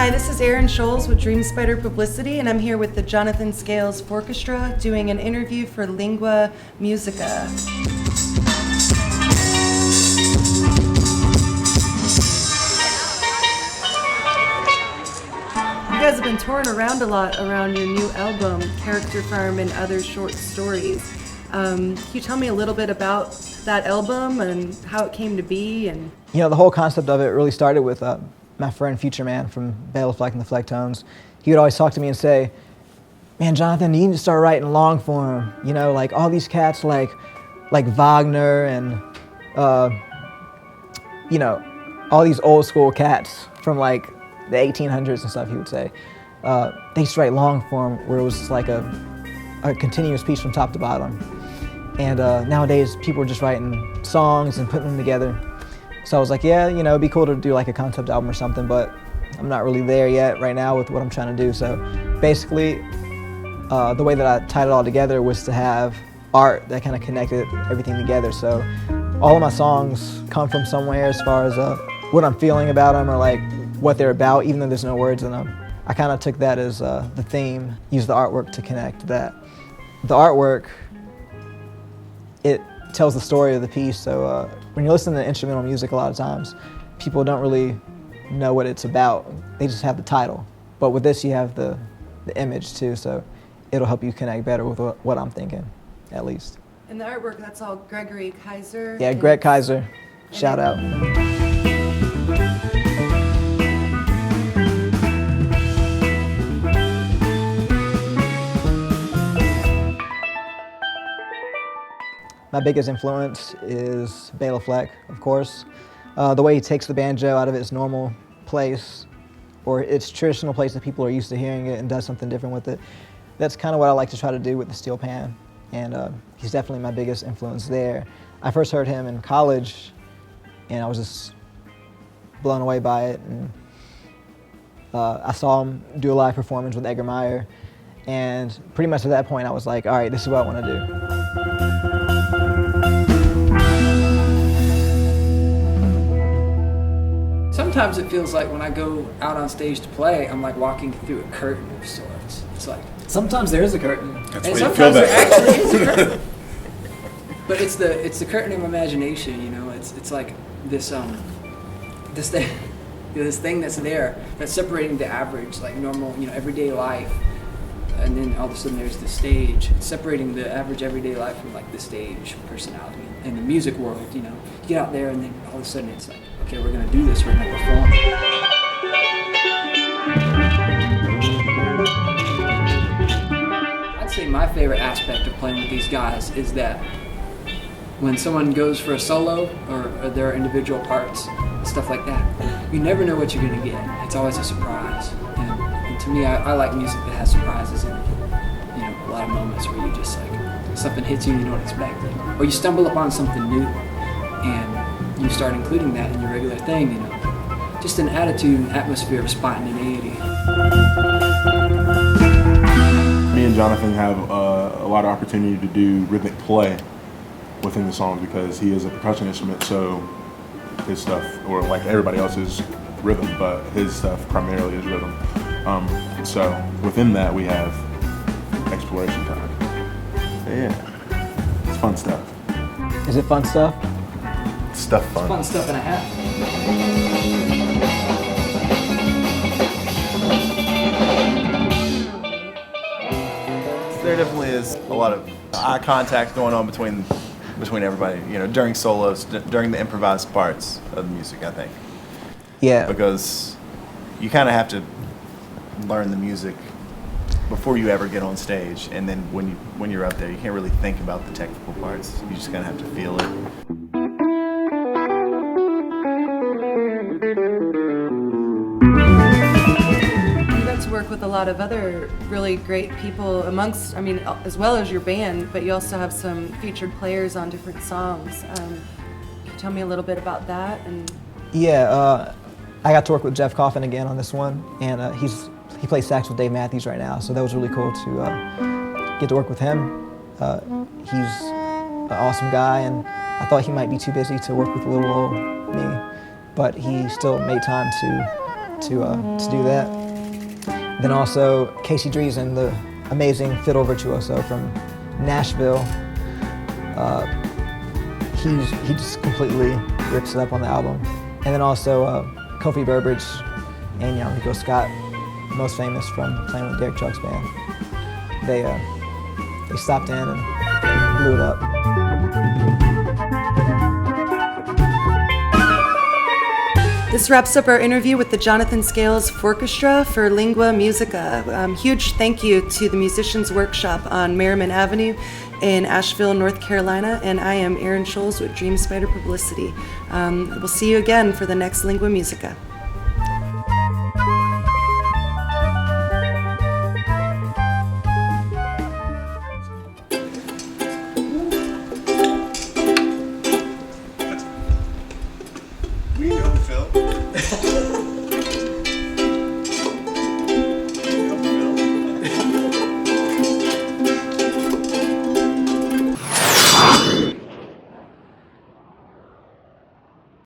Hi, this is Erin Scholes with Dream Spider Publicity, and I'm here with the Jonathan Scales Fourchestra doing an interview for Lingua Musica. You guys have been touring around a lot around your new album, Character Farm and Other Short Stories. Can you tell me a little bit about that album and how it came to be? And you know, the whole concept of it really started with my friend Future Man from Bela Fleck and the Flecktones. He would always talk to me and say, "Man, Jonathan, you need to start writing long form. You know, like all these cats like Wagner and you know, all these old school cats from like the 1800s and stuff." He would say they used to write long form where it was just like a continuous piece from top to bottom. And nowadays people are just writing songs and putting them together. So I was like, yeah, you know, it'd be cool to do like a concept album or something, but I'm not really there yet right now with what I'm trying to do. So basically, the way that I tied it all together was to have art that kind of connected everything together. So all of my songs come from somewhere as far as what I'm feeling about them or like what they're about, even though there's no words in them. I kind of took that as the theme, used the artwork to connect that. The artwork, it tells the story of the piece. So when you listen to instrumental music, a lot of times people don't really know what it's about. They just have the title. But with this, you have the image too, so it'll help you connect better with what I'm thinking, at least. And the artwork, that's all Gregory Kaiser? Yeah, Greg Kaiser, shout out. My biggest influence is Bela Fleck, of course. The way he takes the banjo out of its normal place, or its traditional place that people are used to hearing it, and does something different with it. That's kind of what I like to try to do with the steel pan, and he's definitely my biggest influence there. I first heard him in college, and I was just blown away by it. And I saw him do a live performance with Edgar Meyer, and pretty much at that point I was like, all right, this is what I want to do. Sometimes it feels like when I go out on stage to play, I'm like walking through a curtain of sorts. It's like sometimes there is a curtain. That's and sometimes there actually is a curtain. But it's the curtain of imagination, you know. It's like this this thing this thing that's there that's separating the average, like normal, you know, everyday life. And then all of a sudden there's the stage, separating the average everyday life from like the stage personality in the music world, you know. You get out there and then all of a sudden it's like, okay, we're gonna do this, we're gonna perform. I'd say my favorite aspect of playing with these guys is that when someone goes for a solo or their individual parts, stuff like that, you never know what you're gonna get. It's always a surprise. And to me, I like music that has surprises in it. You know, a lot of moments where you just like, something hits you and you don't expect it. Or you stumble upon something new and you start including that in your regular thing, you know. Just an attitude and atmosphere of spontaneity. Me and Jonathan have a lot of opportunity to do rhythmic play within the songs because he is a percussion instrument, so his stuff, or like everybody else's rhythm, but his stuff primarily is rhythm. So within that we have exploration time. Yeah, it's fun stuff. Is it fun stuff? Stuff fun. It's fun stuff and a half. There definitely is a lot of eye contact going on between everybody, you know, during solos, during the improvised parts of the music, I think. Yeah. Because you kind of have to learn the music before you ever get on stage, and then when you're up there, you can't really think about the technical parts. You just kind of have to feel it. You got to work with a lot of other really great people amongst, I mean, as well as your band, but you also have some featured players on different songs. Can you tell me a little bit about that? And Yeah, I got to work with Jeff Coffin again on this one, and he plays sax with Dave Matthews right now, so that was really cool to get to work with him. He's an awesome guy, and I thought he might be too busy to work with little old me, but he still made time to to do that. Then also Casey Dreesen, the amazing fiddle virtuoso from Nashville. He just completely rips it up on the album. And then also Kofi Burbridge and Rico Scott, most famous from playing with Derek Trucks band. They stopped in and blew it up. This wraps up our interview with the Jonathan Scales Fourchestra for Lingua Musica. Huge thank you to the Musicians Workshop on Merriman Avenue in Asheville, North Carolina, and I am Erin Scholes with Dream Spider Publicity. We'll see you again for the next Lingua Musica. We go, Phil.